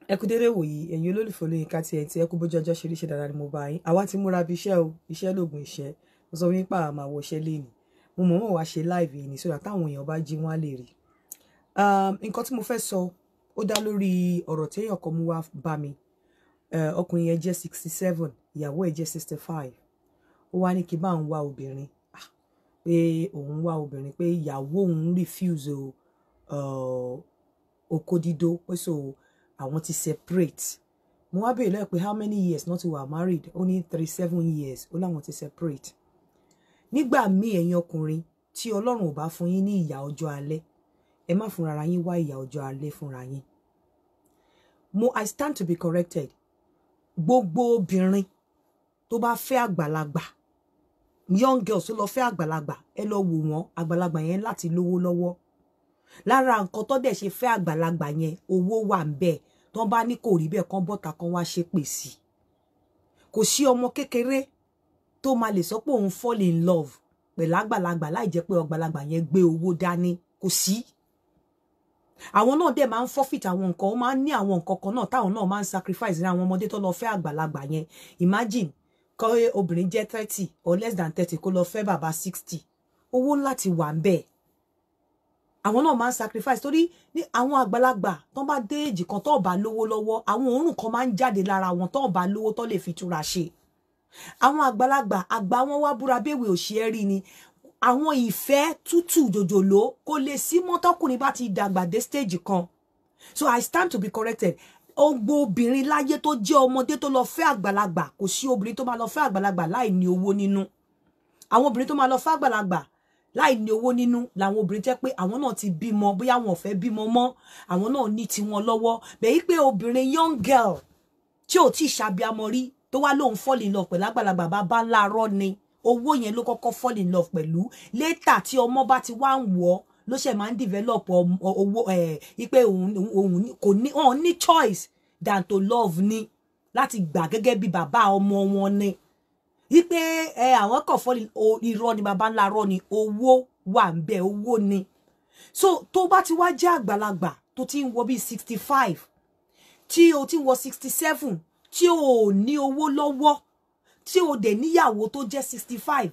Ẹ kú dédé wòyí ẹ̀yin olólùfẹ́ Olóyinka TNT ẹ kú bójú ọjọ́ ṣe ríṣẹ́ dáadáa ni mo bá yín àwa ti múra bí iṣẹ́ o iṣẹ́ lóògùn iṣẹ́ mo sọ wípé àwọn máa wọṣẹ́ léni mo mọ̀ wá ṣe live yìí ní sódà táwọn èèyàn bá jí wọn á lè rí nǹkan tí mo fẹ́ sọ ó dá lórí ọ̀rọ̀ tí èèyàn kan mú wá bá mi ọkùnrin yẹn jẹ́ 67 ìyàwó ẹ̀ jẹ́ 65 ó wá ní kí bá òun wá obìnrin pé òun wá obìnrin pé ìyàwó òun refuse okó dídó pé so àwọn ti separate mo wá béèrè lẹ́yìn pé how many years not to were married ó ní 37 years ó láwọn ti separate nígbà míì ẹ̀yin ọkùnrin tí Ọlọ́run ò bá fún yín ní ìyà ọjọ́ alẹ́ ẹ má fúnra ara yín wá ìyà ọjọ́ alẹ́ fúnra yín I stand to be corrected gbogbo obìnrin tó bá fẹ́ àgbàlagbà young girls tó lọ fẹ́ àgbàlagbà ẹ lọ wò wọ́n àgbàlagbà yẹn láti lówó lọ́wọ́ lára nǹkan tó dẹ̀ ṣe fẹ́ àgbàlagbà yẹn owó wà ń bẹ tó bá ní kò rí bẹ́ẹ̀ kan bọ́ta kan wá ṣe pè sí kò sí ọmọ kékeré tó máa lè sọ pé òun fall in love pẹ̀lú àgbàlagbà láì jẹ́ pé àgbàlagbà yẹn gbé owó dání kò sí àwọn náà dẹ̀ máa ń forfeit àwọn nǹkan ó máa ń ní àwọn nǹkan kan náà táwọn náà máa ń sacrifice ní àwọn ọmọdé tó lọ fẹ́ àgbàlagbà yẹn imagine kọ́ obìnrin jẹ́ 30 or less than 30 kó lọ fẹ́ bàbá 60 owó láti wà ń bẹ́ẹ̀ àwọn náà máa ń sacrifice torí ní àwọn àgbàlagbà tó bá dé èjì kan tó bá lówó lọ́wọ́ àwọn òórùn kan máa ń jáde lára wọn tó bá lówó tó lè fi túra ṣe àwọn àgbàlagbà àgbà wọn wá búra béèwé òṣìẹ rí ni àwọn ìfẹ́ tútù jòjòló kò lè sí mọ́tọ́kùnrin bá ti dàgbà dé stage kan so I stand to be corrected ogbo obìnrin láyé tó jẹ́ ọmọdé tó lọ fẹ́ àgbàlagbà kò sí obìnrin tó máa lọ fẹ́ àgbàlagbà láì ní owó nínú àwọn obìnrin tó máa lọ fẹ́ àgbàlagbà láì ní owó nínú làwọn obìnrin jẹ́ pé àwọn náà ti bímọ bóyá wọn ò fẹ́ bímọ mọ́ àwọn náà ní tiwọn lọ́wọ́ bẹ́ẹ̀ pé obìnrin young girl tí ò tí ṣàbíamọ rí tó wá lóun fall in love pẹ̀lú àgbàlagbà bá ńlá rọ́ ni owó yẹn ló kọ́kọ́ fall in love pẹ̀lú later tí ọmọ bá ti wá ń wọ̀ ló ṣe máa ń develop owó ipe òun kò ní wọn ní choice than to love ni láti gbà gẹ́gẹ́ bí bàbá ọmọ wọn ni ipe àwọn kan fall irọ́ ni bàbá ńlá rọ́ ni owó wà ń bẹ owó ni so tó bá ti wá jẹ́ àgbàlagbà tó ti ń wọ bí 65 tí o ti wọ 67 tí o ní owó lọ́wọ́ tí o dẹ̀ níyàwó tó jẹ́ 65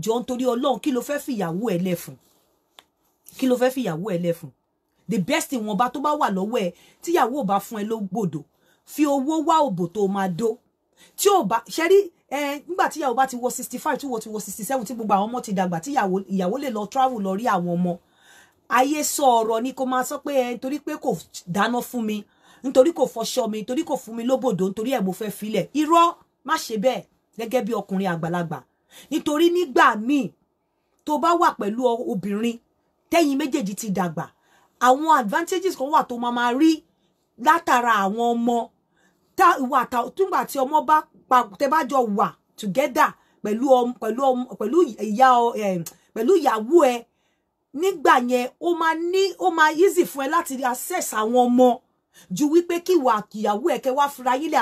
jọ nítorí Ọlọ́run kí ló fẹ́ fìyàwó ẹ lẹ́fun kí ló fẹ́ fìyàwó ẹ lẹ́fun the best thing wọn bá tó bá wà lọ́wọ́ ẹ tíyàwó ò bá fún ẹ ló gbòdò fi owó wá òbò tó máa dó tí ò bá ṣe rí nígbà tí ìyàwó bá ti wọ 65 tí wọ́n ti wọ 67 tí gbogbo àwọn ọmọ ti dàgbà tí ìyàwó lè lọ travel lọ rí àwọn ọmọ ayé sọ ọ̀rọ̀ ni kó máa sọ pé nítorí pé kò dáná fún mi nítorí kò fọṣọ mi nítorí kò fún mi lóbòdó nítorí ẹ̀ mo fẹ́ filẹ̀ irọ́ má ṣe bẹ́ẹ̀ gẹ́gẹ́ bí ọkùnrin àgbàlagbà nítorí nígbà míì tó bá wà pẹ̀lú obìnrin tẹ́yin méjèèjì ti dàgbà àwọn advantages kan wà tó máa rí látara àwọn ọmọ túngbà tí ọmọ bá tẹ́ bá jọ wà together pẹ̀lú ìyàwó ẹ nígbà yẹn ó máa easy fún ẹ láti access àwọn ọmọ ju wípé kí ìwà ìyàwó ẹ kẹ́ wá fúnra yín lẹ̀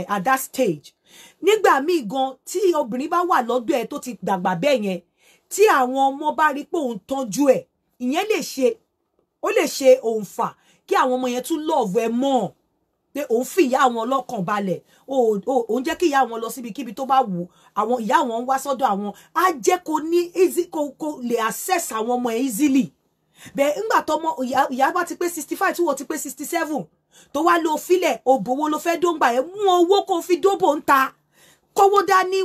at that stage nígbà míì gan tí obìnrin bá wà lọ́dọ̀ ẹ tó ti dàgbà bẹ́ẹ̀ yẹn tí àwọn ọmọ bá rí pé òun tọ́jú ẹ ìyẹn lè ṣe òǹfà kí àwọn ọmọ yẹn tún love ẹ mọ́ pé òun fi ìyá àwọn ọlọ́kàn balẹ̀ òun jẹ́ kí ìyá àwọn lọ síbikíbi tó bá wù àwọn ìyá àwọn ń wá sọ́dọ̀ àwọn á jẹ́ kó ní easy kó lè access àwọn ọmọ ẹ̀ easily bẹ́ẹ̀ ńgbà tọmọ ìyá bá ti pé 65 tí wọ́n ti pé 67 tó wá lo filẹ̀ òbòwò ló fẹ́ dóńgbà ẹ̀ mú owó kó fi dóbò ń ta kówó dání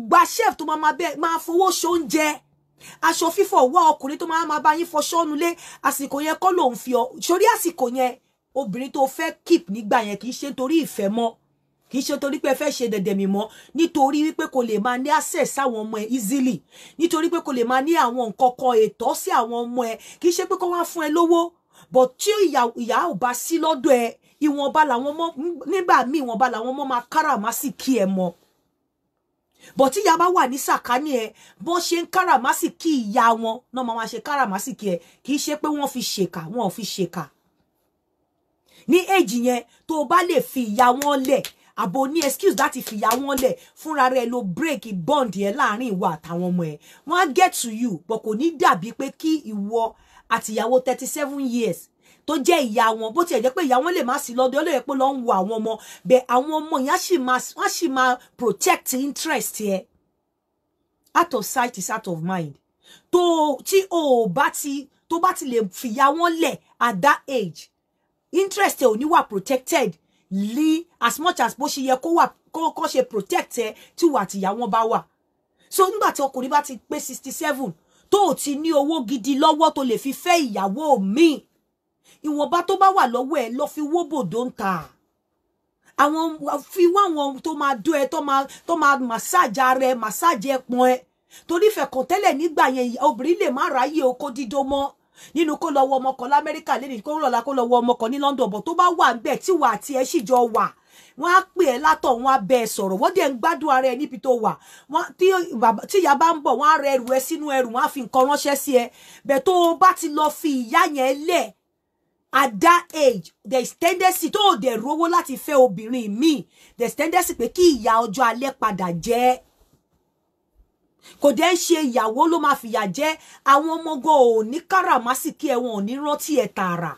gba chef tó máa fowó ṣoúnjẹ aṣọ fífọ̀ wá ọkùnrin tó máa bá yín fọṣọ nulẹ̀ àsìkò yẹn kọ́ lòun fi ọ sórí àsìkò yẹn obìnrin tó fẹ́ keep nígbà yẹn kì í ṣe nítorí ìfẹ́ mọ́ kì í ṣe torí pé fẹ́ ṣe dẹ̀dẹ̀ mi mọ́ nítorí wípé kò lè máa ní access sáwọn ọmọ ẹ easily nítorí pé kò lè máa ní àwọn nǹkan kan ètò sí àwọn ọmọ ẹ kì í ṣe pé kó wá fún ẹ lówó but tí ìyá ò bá sí lọ́dọ̀ ẹ ìwọ̀nba làwọn ọmọ nígbà míì ìwọ̀nba làwọn ọmọ máa káràmásìkí ẹ mọ́ but tí ìyá bá wà ní sàkání ẹ bọ́n ṣe ń káràmásìkí ìyá wọn náà máa ṣe káràmásìkí ẹ kì í ṣe pé wọ́n fi ṣèkà wọn ò fi ṣèkà ní èjì yẹn tó bá lè fi ìyá wọn lẹ̀ àbò ní excuse láti fi ìyá wọn lẹ̀ fúnra rẹ̀ ló break bond yẹn láàrin ìwọ àtàwọn ọmọ ẹ̀ wọ́n á get to you but kò ní dàbí pé kí ìwọ àtìyàwó 37 years tó jẹ́ ìyá wọn bó tiẹ̀ jẹ́ pé ìyá wọn lè má sí lọ́dọ̀ ó lè pé lọ́ ń wo àwọn ọmọ bẹ́ẹ̀ àwọn ọmọ yẹn wọ́n sì máa protect interest yẹ out of sight is out of mind tó bá ti lè fìyà wọn lẹ̀ at that age interest ẹ ò ní wà protected as much as bó ṣe yẹ kó ṣe protect ẹ tí wà tìyà wọn bá wà so nígbà tí ọkùnrin bá ti pé 67 tó ò ti ní owó gidi lọ́wọ́ tó lè fi fẹ́ ìyàwó míì ìwọ̀nba tó bá wà lọ́wọ́ ẹ̀ lọ fi wó bòdó ń ta àwọn fi wá àwọn tó máa dó ẹ tó máa massage ara ẹ massage ẹpọn ẹ torí fẹ̀kàn tẹ́lẹ̀ nígbà yẹn obìnrin lè má ráyè oko dídó mọ́ nínú kó lọ wọ ọmọ kan l'Amẹ́ríkà lẹ́nìí kó lọ́la kó lọ wọ ọmọ kan ní London bọ̀ tó bá wà ń bẹ̀ tí wà àti ẹ sì jọ wà wọ́n á pè ẹ́ látọ̀ wọ́n á bẹ ẹ sọ̀rọ̀ wọ́n dẹ̀ ń gbádùn ara ẹ níbi tó wà tí ìyá bá ń bọ̀ wọ́n á rẹ ẹrù ẹ sínú ẹrù wọ́n á fi nǹkan ránṣẹ́ sí ẹ bẹ̀ tó o bá ti lọ fi ìyá yẹn lẹ̀ at that age there is tendency tó o dẹ̀ rówó láti fẹ́ obìnrin míì there is tendency pé kí ìyá ọjọ́ alẹ́ padà jẹ́ kò dẹ̀ ń ṣe ìyàwó ló máa fìyà jẹ àwọn ọmọ go ò ní káràmásìkí ẹ wọn ò ní rántí ẹ tààrà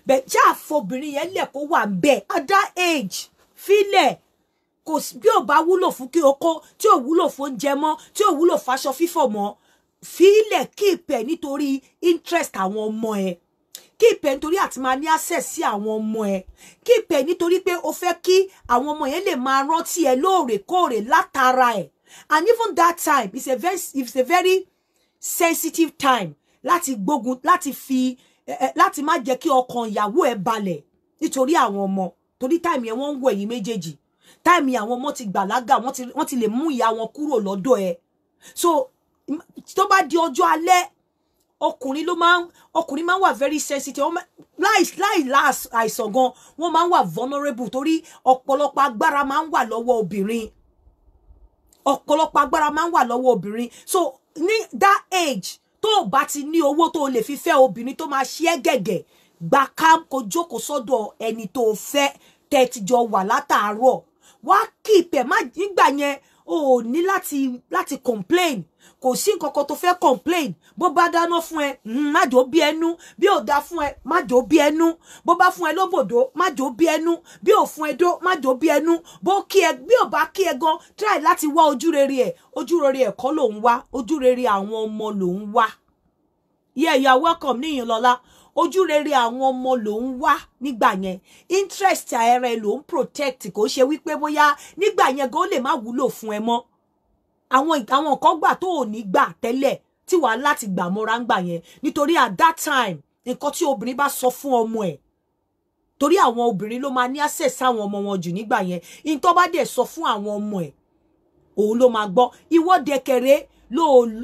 bẹ́ẹ̀ já àfọbìnrin yẹn lẹ̀ kó wà bẹ́ẹ̀ at that age filẹ̀ kò bí ò bá wúlò fún kí o kó tí ò wúlò fún oúnjẹ mọ́ tí ò wúlò fáṣọ fífọ̀ mọ́ filẹ̀ keep ẹ nítorí interest àwọn ọmọ ẹ keep ẹ nítorí àti máa ní access sí àwọn ọmọ ẹ keep ẹ nítorí pé o fẹ́ kí àwọn ọmọ yẹn lè máa rántí ẹ lóòrèkóòrè látara ẹ and even that time it's a very sensitive time láti gbógun láti má jẹ́ kí ọkàn ìyàwó ẹ balẹ̀ nítorí àwọn ọmọ torí time yẹn wọ́n ń wo ẹ̀yin méjèèjì time yẹn àwọn ọmọ ti gbàlágà wọ́n ti lè mú ìyá wọn kúrò lọ́dọ̀ ẹ so tó bá di ọjọ́ alẹ́ ọkùnrin máa ń wà very sensitive láì àìsàn gan wọ́n máa ń wà vulnerable torí ọ̀pọ̀lọpọ̀ agbára máa ń wà lọ́wọ́ obìnrin so ní that age tó o bá ti ní owó tó o lè fi fẹ́ obìnrin tó máa ṣe é gẹ̀gẹ̀ gba ká kó jókòó sọ́dọ̀ ẹni tó o fẹ́ tẹ́ ti jọ wà látàárọ̀ wá keep ẹ̀ má nígbà yẹn o ò ní láti complain kò sí nǹkan kan tó fẹ́ complain bó bá dáná fún ẹ má jò bí ẹnu bí ò dá fún ẹ má jò bí ẹnu bó bá fún ẹ lóbòdó má jò bí ẹnu bí ò fún ẹ dó má jò bí ẹnu bó kí ẹ bí ò bá kí ẹ gan try láti wá ojúrere ẹ kọ́ ló ń wá ojúrere àwọn ọmọ ló ń wá yeah you are welcome níyìn lọ́lá ojúrere àwọn ọmọ ló ń wá nígbà yẹn interest ara ẹ ló ń protect kò ṣe wípé bóyá nígbà yẹn gan lè má wúlò fún ẹ mọ́ àwọn nǹkan gbà tó ò ní gbà tẹ́lẹ̀ tí wàá láti gbà mọ́ra ń gbà yẹn nítorí at that time nǹkan tí obìnrin bá sọ fún ọmọ ẹ̀ torí àwọn obìnrin ló máa ní access sáwọn ọmọ wọn jù nígbà yẹn in tó bá dẹ̀ sọ fún àwọn ọmọ ẹ̀ òun ló máa gbọ́ ìwọ dẹ̀kẹ̀rẹ́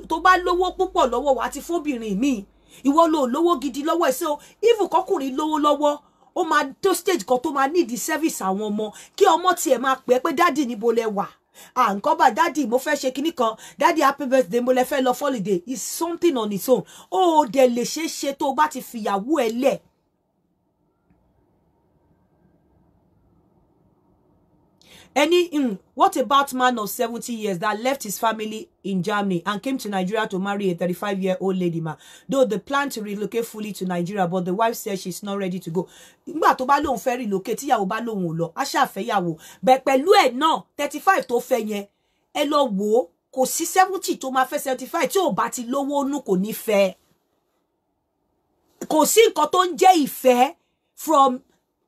tó bá lówó púpọ̀ lọ́wọ́ wàá ti fóbìnrin míì ìwọ ló lówó gidi lọ́wọ́ ẹ̀ so even kọkùnrin lówó lọ́wọ́ ó máa tó stage kan tó máa need service àwọn ọmọ kí ọmọ tiẹ̀ máa pè é pé dádì níbo lẹ wà nǹkan bá dádì mo fẹ́ ṣe kinní kan dádì happy birthday mo lẹ fẹ́ lọ holiday is something on its own ó dẹ̀ lè ṣe tó bá ti fìyàwó ẹ lẹ̀ what about man of 70 years that left his family in Germany and came to Nigeria to marry a 35-year-old lady man? Though they plan to relocate fully to Nigeria, but the wife says she's not ready to go. Nígbà tó bá lóun fẹ́ relocate, tíyàwó bá lóun ò lọ, á ṣá fẹ́ yàwó. Bẹ́ẹ̀ pẹ̀lú ẹ̀ náà, 35 tó fẹ́ yẹn, ẹ lọ wò ó, kò sí 70 tó máa fẹ́ 75 tí ò bá ti lówó nú kò ní fẹ́. Kò sí nǹkan tó ń jẹ́ ìfẹ́ from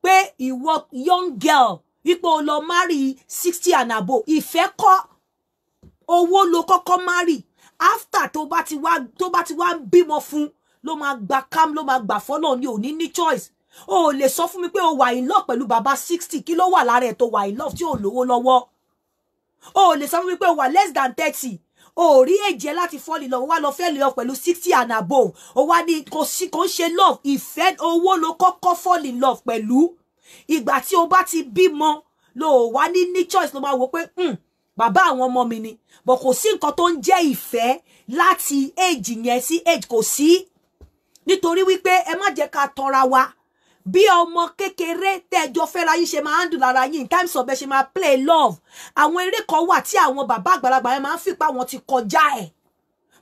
pé ìwọ young girl wípé lo marry 60 and above ìfẹ́ kọ́ owó ló kọ́kọ́ marry after tó bá ti wá bímọ fún ló máa gba cam ló máa gbà fọ́nà ní òní ní choice o lè sọ fún mi pé o wà in love pẹ̀lú bàbá 60 kí ló wà lára ẹ̀ tó wà in love tí ò lówó lọ́wọ́ o lè sọ fún mi pé o wà less than 30 o rí èjẹ láti fall in love wá lọ fẹ́ lọ pẹ̀lú 60 and above o wá ní kò ṣe love ìfẹ́ owó ló kọ́kọ́ fall in love pẹ̀lú ìgbà tí o bá ti bímọ lo wá ní choice ló máa wò pé bàbá àwọn ọmọ mi ni but kò sí nǹkan tó ń jẹ́ ìfẹ́ láti age yẹn sí age kò sí nítorí wípé ẹ má jẹ́ ká tanra wa bí ọmọ kékeré tẹ́jọ fẹ́ra yín ṣe máa handle ara yín in times of ẹ ṣe máa play love àwọn eré kan wà tí àwọn bàbá àgbàlagbà yẹn máa ń fìpá wọn ti kọjá ẹ̀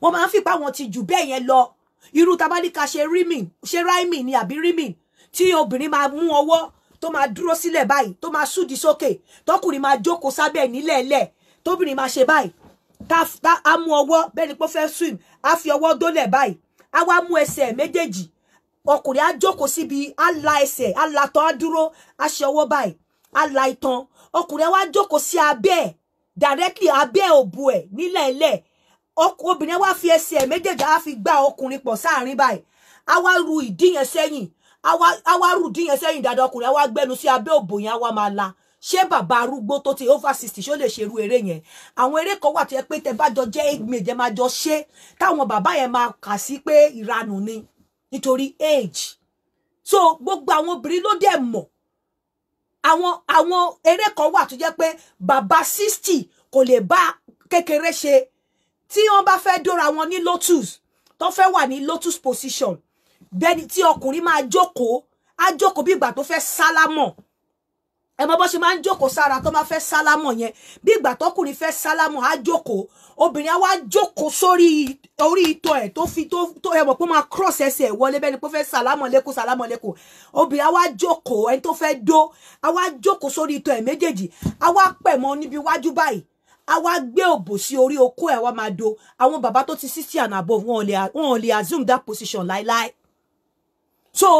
wọ́n máa ń fìpá wọn ti jù bẹ́ẹ̀ yẹn lọ irú tabadika ṣe rhyming ni àbí rhyming tí obìnrin máa mú ọwọ́ tó máa dúró sílẹ̀ báyìí tó máa súdi sókè tọkùnrin máa jókòó sábẹ́ nílẹ̀ẹ́lẹ̀ tóbìnrin máa ṣe báyìí á mú ọwọ́ bẹ́ẹ̀ ni pé ó fẹ́ swim á fi ọwọ́ dólẹ̀ báyìí á wá mú ẹsẹ̀ méjèèjì ọkùnrin á jókòó síbi á la ẹsẹ̀ á la tán á dúró á ṣe ọwọ́ báyìí á la itan ọkùnrin á wá jókòó sí abẹ́ ẹ̀ directly abẹ́ òbú ẹ̀ nílẹ̀ẹ́lẹ̀ obìnrin á wá fi ẹsẹ̀ méjèèjì á fi gbá ọkùnrin pọ̀ sáàrin báyìí á wá ru ìdí yẹn sẹ́yìn á wá ru ìdí yẹn sẹ́yìn dáadáa ọkùnrin á wá gbẹnu sí abẹ́ òbò yẹn á wá máa la ṣé bàbá arúgbó tó ti over 60 ṣó lè ṣerú eré yẹn àwọn eré kan wà tó yẹ pé tẹ bá jọ jẹ́ age máa jọ ṣe táwọn bàbá yẹn máa kà sí pé ìranù ni nítorí age so gbogbo àwọn obìnrin ló dẹ̀ mọ̀ àwọn eré kan wà tó jẹ́ pé bàbá 60 kò lè bá kékeré ṣe tí wọ́n bá fẹ́ dóra wọn ní lotus tó fẹ́ wà ní lotus position bẹ́ẹ̀ni tí ọkùnrin máa jókòó á jókòó bí ìgbà tó fẹ́ sálámọ̀ ẹ mọ bó ṣe máa ń jókòó sára tó máa fẹ́ sálámọ̀ yẹn bí ìgbà tọkùnrin fẹ́ sálámọ̀ á jókòó obìnrin á wá jókòó sórí orí ìtọ̀ ẹ̀ tó ẹ mọ̀ pé ó máa cross ẹsẹ̀ wọlé bẹ́ẹ̀ ni pé ó fẹ́ sálámọ̀ lẹ́kọ̀ọ́ obìnrin á wá jókòó ẹni tó fẹ́ dó á wá jókòó sórí ìtọ̀ ẹ̀ méjèèjì á wá pẹ̀ mọ́ níbi iwájú báyìí á wá gbé òbò sí orí okó ẹ̀ wá máa do àwọn bàbá tó ti 60 and above wọn ò lè assume that position láíláí so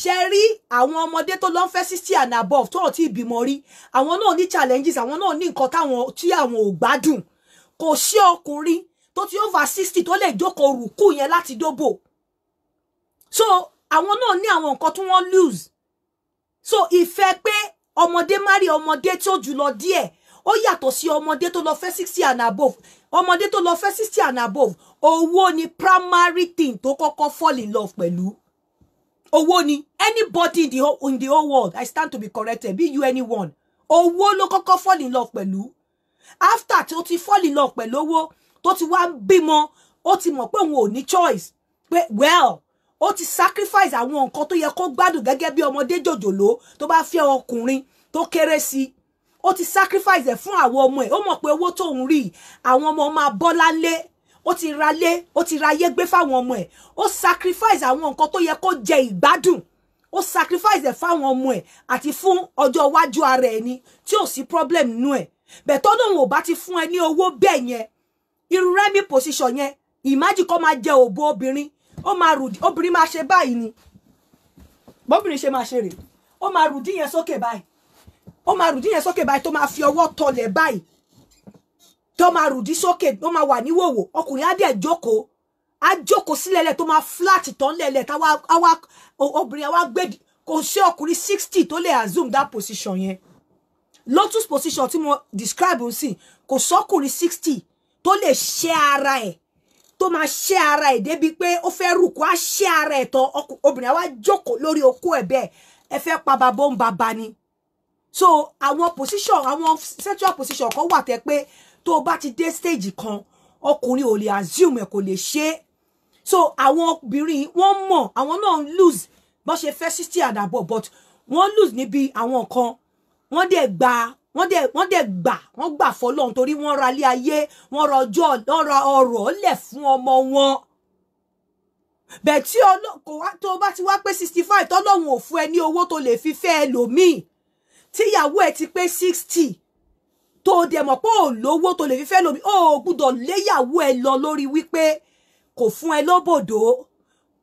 ṣe rí àwọn ọmọdé tó lọ ń fẹ́ 60 and above tó ti bímọ rí àwọn náà ní challenges àwọn náà ní nǹkan tí àwọn ò gbádùn kò sí ọkùnrin tó ti over 60 tó lè jókòó rùkú yẹn láti dóbò so àwọn náà ní àwọn nǹkan tí wọ́n lose so ìfẹ́ pé ọmọdé marry ọmọdé tó jùlọ díẹ̀ ó yàtọ̀ sí ọmọdé tó lọ fẹ́ 60 and above ọmọdé tó lọ fẹ́ 60 and above owó ni primary thing tó kọ́kọ́ fall in love pẹ̀lú owó ni anybody in the whole world I stand to be corrected be you anyone owó ló kọ́kọ́ fall in love pẹ̀lú after tí ó ti fall in love pẹ̀lú owó tó ti wá bímọ ó ti mọ̀ pé òun ò ní choice pé well ó ti sacrifice àwọn nǹkan tó yẹ kó gbádùn gẹ́gẹ́ bí ọmọdé jòjòló tó bá fẹ́ ọkùnrin tó kéré sí ó ti sacrifice ẹ̀ fún àwọn ọmọ ẹ̀ ó mọ̀ pé owó tóun rí àwọn ọmọ máa bọ́ lálé ó ti ra lé ó ti ra ayé gbé fáwọn ọmọ ẹ̀ ó sacrifice àwọn nǹkan tó yẹ kó jẹ ìgbádùn ó sacrifice ẹ̀ fáwọn ọmọ ẹ̀ àti fún ọjọ́ iwájú ara ẹ̀ ni tí ò sí problem nínú ẹ̀ bẹ́ẹ̀ tó lóun ò bá ti fún ẹ ní owó bẹ́ẹ̀ yẹn irú rẹ́mi position yẹn imagine kó máa jẹ òbò obìnrin ó máa rùdí obìnrin máa ṣe báyìí ni bóbìnrin ṣe máa ṣe rè ó máa rùdí yẹn sókè báyìí ó máa rùdí yẹn sókè báyìí tó máa fi ọwọ́ tọlẹ̀ báyìí tó máa rùdí sókè tó máa wà níwòwò ọkùnrin á dẹ̀ jókòó sílẹ̀lẹ̀ tó máa flat tán lẹ̀lẹ̀ táwa obìnrin á wá gbé kò ṣe ọkùnrin 60 tó lè assume that position yẹn lotus position tí mo describe ń sìn kò sọ́kùnrin 60 tó lè ṣe ara ẹ̀ tó máa ṣe ara ẹ̀ débi pé ó fẹ́ rùkú á ṣe ara ẹ̀ tán obìnrin á wá jókòó lórí okó ẹ̀ bẹ́ẹ̀ ẹ fẹ́ pa bàbá ń bàbá ni so àwọn position àwọn sexual position kan wà tẹ́ pé tó o bá ti dé stage kan ọkùnrin ò lè assume ẹ̀ kò lè ṣe so àwọn obìnrin wọ́n mọ̀ àwọn náà lose bó ṣe fẹ́ 60 and above but wọ́n lose níbi àwọn kan wọ́n gbà fọ́lọ́run torí wọ́n ra ilé ayé wọ́n ra ọrọ̀ lẹ̀ fún ọmọ wọn bẹ́ẹ̀ tí tó bá ti wá pé 65 tọ́lọ́run ò fún ẹ ní owó tó lè fi fẹ́ ẹlòmíì tíyàwó ẹ ti pé 60 tó dẹ̀ mọ̀ pé ò lówó tó lè fi fẹ́ ẹlòmíì ó gbúdọ̀ léyàwó ẹ lọ lórí wípé kò fún ẹ lóbòdó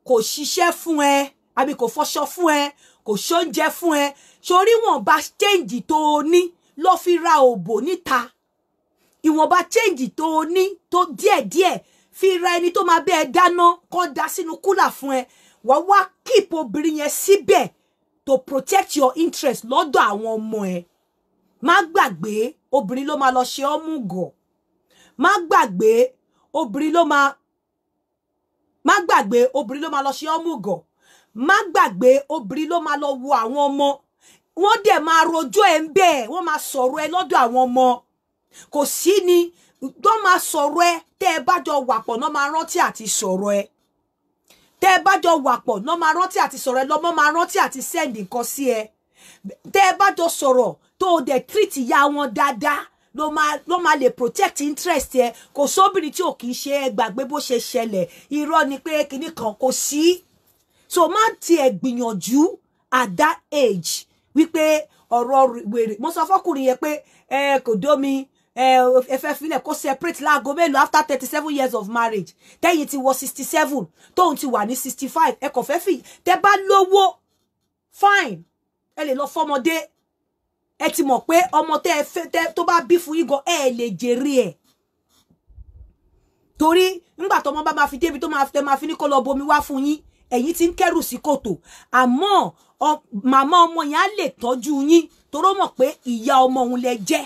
kò ṣiṣẹ́ fún ẹ àbí kò fọṣọ fún ẹ kò ṣóúnjẹ fún ẹ sórí wọn bá change tó o ní lọ fi ra òbò níta ìwọ̀nba change tó o ní tó díẹ̀díẹ̀ fi ra ẹni tó máa bẹ́ ẹ dáná kó dá sínú kúlà fún ẹ wàá wá keep obìnrin yẹn síbẹ̀ to protect your interest lọ́dọ̀ àwọn ọmọ ẹ má gbàgbé obìnrin ló máa lọ ṣe ọmúgọ̀ má gbàgbé obìnrin ló máa lọ ṣe ọmúgọ̀ má gbàgbé obìnrin ló máa lọ wo àwọn ọmọ wọ́n dẹ̀ máa rojọ́ ẹ̀ ń bẹ́ẹ̀ wọ́n máa sọ̀rọ̀ ẹ lọ́dọ̀ àwọn ọmọ kò sí ni wọ́n máa sọ̀rọ̀ ẹ tẹ́ ẹ bá jọ wà pọ̀ náà máa rántí àti sọ̀rọ̀ ẹ tẹ́ ẹ bá jọ wà pọ̀ náà máa rántí àti sọ̀rọ̀ ẹ lọ́mọ máa rántí àti send nǹkan sí ẹ tẹ́ ẹ bá jọ sọ̀rọ̀ tó o dẹ̀ treat ìyá wọn dáadáa ló máa lè protect interest ẹ kò sóbìnrin tí ò kì í ṣe ẹ gbàgbé bó ṣe ṣẹlẹ̀ irọ́ ni pé kinní kan kò sí so má tiẹ̀ gbìyànjú at that age wípé ọ̀rọ̀ wèrè mo sọ fọ́kùnrin yẹn pé kò dómi ẹ fẹ́ filẹ̀ kó separate láago mélòó after 37 years of marriage tẹ́yìn ti wọ 67 tóun ti wà ní 65 ẹ kò fẹ́ fi tẹ́ bá lówó fine ẹ lè lọ fọmọdé ẹ ti mọ̀ pé ọmọ tẹ́ ẹ fẹ́ tó bá bí fún yín gan ẹ lè jèrè ẹ̀ torí nígbà tó ọmọ bá máa fi débi tó máa fi ní kó lọ bomi wá fún yín ẹ̀yin ti ń kẹ́rù sí kòtò àmọ́ màmá ọmọ yẹn á lè tọ́jú yín toró mọ̀ pé ìyá ọmọ òun lẹ jẹ́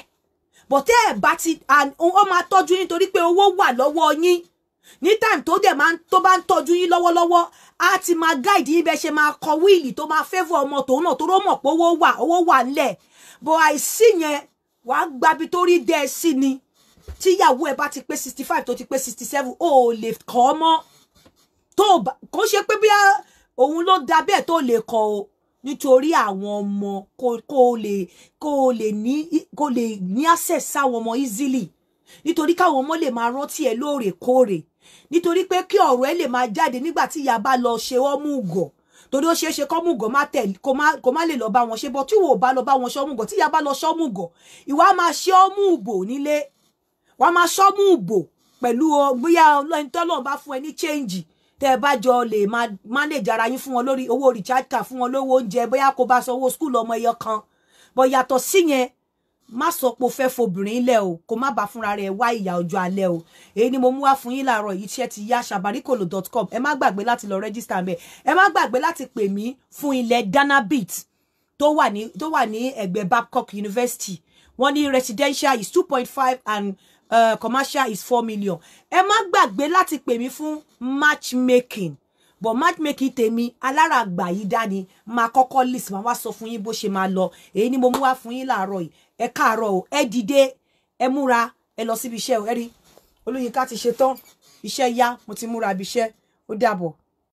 bọ̀tẹ́ ẹ̀ bá ti ó máa tọ́jú yín torí pé owó wà lọ́wọ́ yín ní time tó dẹ̀ tó bá ń tọ́jú yín lọ́wọ́lọ́wọ́ á ti máa guide yín bẹ́ẹ̀ ṣe máa kọ wíìlì tó máa favour ọmọ tòun náà toró mọ̀ pé owó wà ńlẹ̀ bọ̀ àìsí yẹn wàá gbabi tó rí dẹ́ sí ni tíyàwó ẹ bá ti pé 65 tó ti pé 67 ó lè kọ́ mọ́ tó kò ṣe pé bí òun ló da bẹ́ẹ̀ tó lè kọ́ o nítorí àwọn ọmọ kó lè ní access sáwọn ọmọ easily nítorí káwọn ọmọ lè máa rántí ẹ lóòrèkóòrè nítorí pé kí ọ̀rọ̀ ẹ lè máa jáde nígbà tí ìyá bá lọ ṣe ọmúgọ̀ torí ó ṣeé ṣe kọ́múgọ̀ má tẹ̀lé kó má lè lọ bá wọn ṣe bọ́ tí wò bá lọ bá wọn ṣọ́múgọ̀ tí ìyá bá lọ ṣọ́múgọ̀ ìwà máa ṣe ọmúbò nílé wàá máa ṣọ́múbò pẹ̀lú bóyá ọlọ́run tọ́lọ́run bá fún ẹ ní change tẹ́ ẹ bá jọ lè máa manage ara yín fún wọn lórí owó recharge card fún wọn lówó oúnjẹ bóyá kó bá san owó school ọmọ ẹyọ kan bó yàtọ̀ sí yẹn má sọ pé o fẹ́ fobìnrin lẹ̀ o kó má bá fúnra rẹ̀ wá ìyà ọjọ́ alẹ́ o èyí ni mo mú wá fún yín láàárọ̀ yìí iṣẹ́ ti yá sabarikolo.com ẹ má gbàgbé láti lọ register ńbẹ̀ ẹ má gbàgbé láti pè mí fún ilẹ̀ Danabit tó wà ní ẹ̀gbẹ́ Babcock University wọ́n ní residential is 2.5 and commercial is 4 million ẹ má gbàgbé láti pè mí fún matchmaking but matchmaking tèmi alára àgbà yìí dání máa kọ́kọ́ list máa wá sọ fún yín bó ṣe máa lọ èyí ni mo mú wá fún yín láàárọ̀ yìí ẹ káàárọ̀ o ẹ dìde ẹ múra ẹ lọ síbi iṣẹ́ o ẹ rí Olúyinká ti ṣe tán iṣẹ́ yá mo ti múra ibi iṣẹ́ ó dàbọ̀.